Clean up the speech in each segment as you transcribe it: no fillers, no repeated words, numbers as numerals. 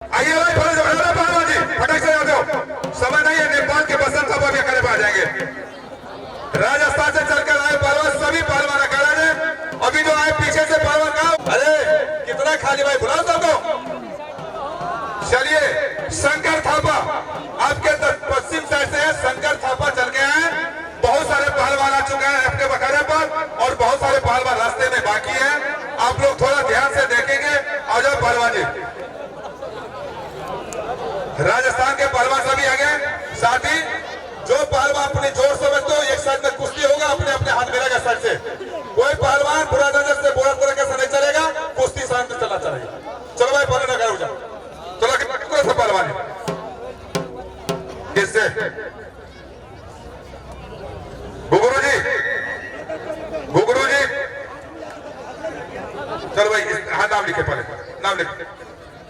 आइए भाई थोड़े से बढ़ा पहलवान जी, फटाक से जाते हो, समय नहीं है। नेपाल के बसंत थापा भी अखाड़े में आ जाएंगे। राजस्थान से चलकर आए पहलवान, सभी पहलवान अखाड़ा में। अभी जो आए पीछे से पहलवान का, अरे कितना खाली भाई, बुलाओ सबको। चलिए शंकर थापा आपके पश्चिम साइड से है, शंकर थापा चल के आए। बहुत सारे पहलवान आ चुके हैं अपने अखाड़े पर और बहुत सारे पहलवान रास्ते में बाकी हैं। आप लोग थोड़ा ध्यान से देखेंगे। आ जाओ पहलवान जी, राजस्थान के पहलवान सभी आ गए। साथ ही जो पहलवान अपने जोर से बचते, एक साइड में कुश्ती होगा, अपने अपने हाथ मिलेगा साइड से। कोई पहलवान बुरा नजर से बुरा तरीके से नहीं चलेगा, कुश्ती शांत चला चलेगा। चलो भाई पहले ना करो, चलो से पहलवान किससे गुगुरु जी, गुगुरु जी चलो भाई हाँ नाम लिखे, पहले नाम लिखे,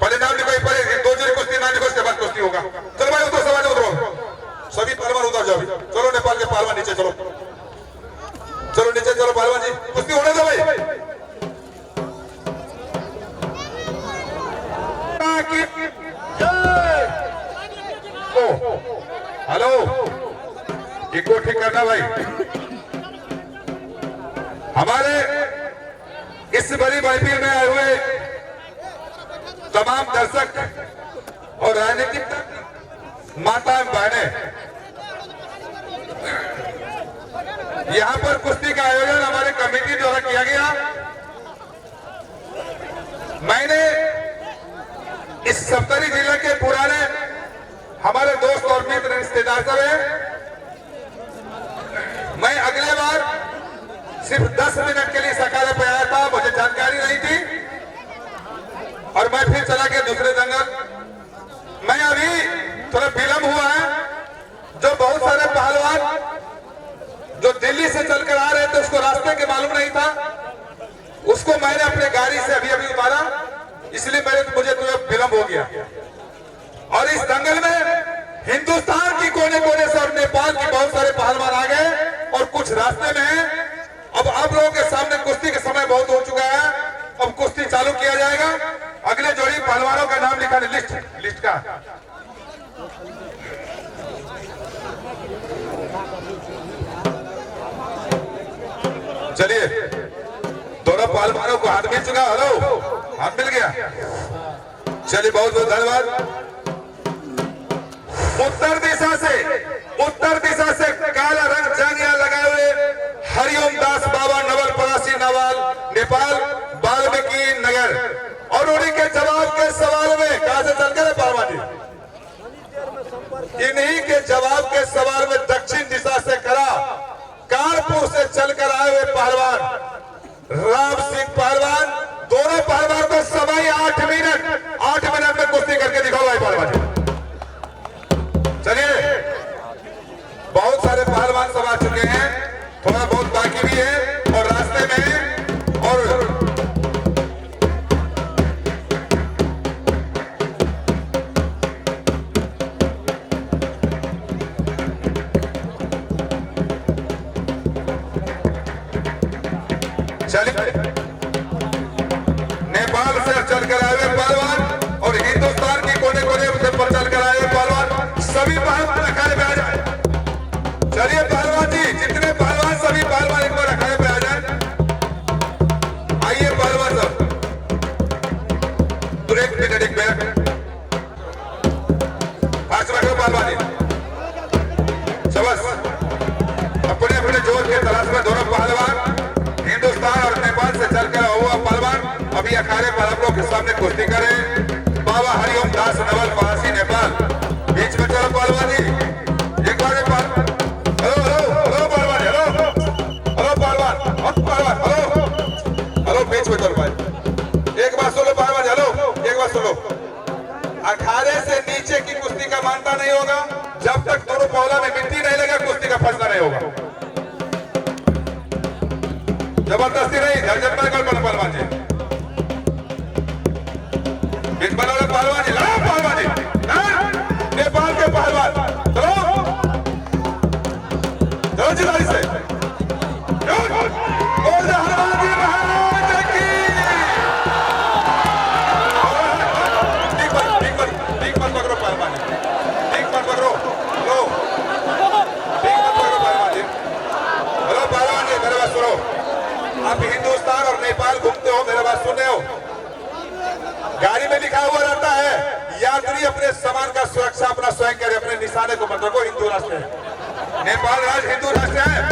पहले नाम लिखो, पहले दो जोड़ी कुश्ती नाम लिखो, उसके बाद कुश्ती होगा। चलो भाई उधर समाज उधरो, सभी पहलवान उधर जाओ। चलो नेपाल के पहलवान नीचे चलो, चलो नीचे चलो पहलवान जी, कुश्ती होने दो भाई। हेलो इको ठीक करना भाई। हमारे इस बड़ी महफिल में आए हुए तमाम दर्शक और राजनीतिक माता एवं बहनें, यहां पर कुश्ती का आयोजन हमारे कमेटी द्वारा किया गया। मैंने इस सप्तरी जिले के पुराने हमारे दोस्त और मित्र रिश्तेदार सब हैं, मैं अगले बार सिर्फ 10 मिनट के लिए सकाले पे आया था, मुझे जानकारी नहीं थी और मैं फिर चला गया दूसरे जंगल। मैं अभी थोड़ा विलंब हुआ है। जो बहुत सारे पहलवान जो दिल्ली से चलकर आ रहे थे, उसको रास्ते के मालूम नहीं था, उसको मैंने अपने गाड़ी से अभी अभी उतारा, इसलिए मुझे तो विलंब हो गया। और इस दंगल में हिंदुस्तान की कोने कोने से और नेपाल के बहुत सारे पहलवान आ गए और कुछ रास्ते में हैं। अब आप लोगों के सामने कुश्ती का समय बहुत हो चुका है, अब कुश्ती चालू किया जाएगा। अगले जोड़ी पहलवानों का नाम लिखा है लिस्ट का। चलिए दोनों पहलवानों को हाथ मिल चुका। हेलो हाथ मिल गया, चलिए बहुत बहुत धन्यवाद। उत्तर दिशा से काला रंग जांगिया लगाए हुए हरिओम दास बाबा नवल परासी नवाल नेपाल वाल्मीकि नगर, और उन्हीं के जवाब के सवाल में कहां से चलकर है पहलवान जी, इन्हीं के जवाब के सवाल में दक्षिण दिशा से करा कानपुर से चलकर आए हुए पहलवान राम सिंह पहलवान। दोनों पहलवान को समय 8 मिनट में कुश्ती करके दिखाओ भाई पहलवान जी। चलिए बहुत सारे पहलवान सब आ चुके हैं, थोड़ा बहुत बाकी भी है और रास्ते में है। और चलिए नेपाल से चलकर आए हुए पहलवान और हिंदुस्तान की कोने कोने से पर चलकर आए हुए पहलवान, सभी पहलवान अखाड़े में आ जाए। चलिए पहलवान जी, जितने पहलवान सभी पहलवान एक बार अखाड़े पे आ जाए। आइए पहलवान सब, तो एक मिनट फास्ट रखो पहलवान जी। सबस अपने अपने जोर के तलाश में दोनों पहलवान हिंदुस्तान और नेपाल से चलकर हुआ पहलवान अभी अखाड़े पर आप लोग के सामने कुश्ती करें। बाबा हरिओम दास नवल परासी नेपाल, बीच में चलो पहलवान जी। एक बार हेलो बीच में चल पाए, एक बार सुनो पहलवान, हेलो एक बार सुनो। अखाड़े से नीचे की कुश्ती का मानता नहीं होगा जब तक दोनों पौला में मिट्टी नहीं लगा, कुश्ती का फैसला नहीं होगा। जबरदस्ती नहीं, झंझट में कर पहलवान जी। बीच बना पहलवान जी, लड़ो पहलवान जी, नेपाल के पहलवान चलो चलो जिलाड़ी से हनुमान जी महाराज की। का सुरक्षा अपना स्वयं करे, अपने निशाने को मत रखो। हिंदू राष्ट्र है, नेपाल राज्य हिंदू राष्ट्र है।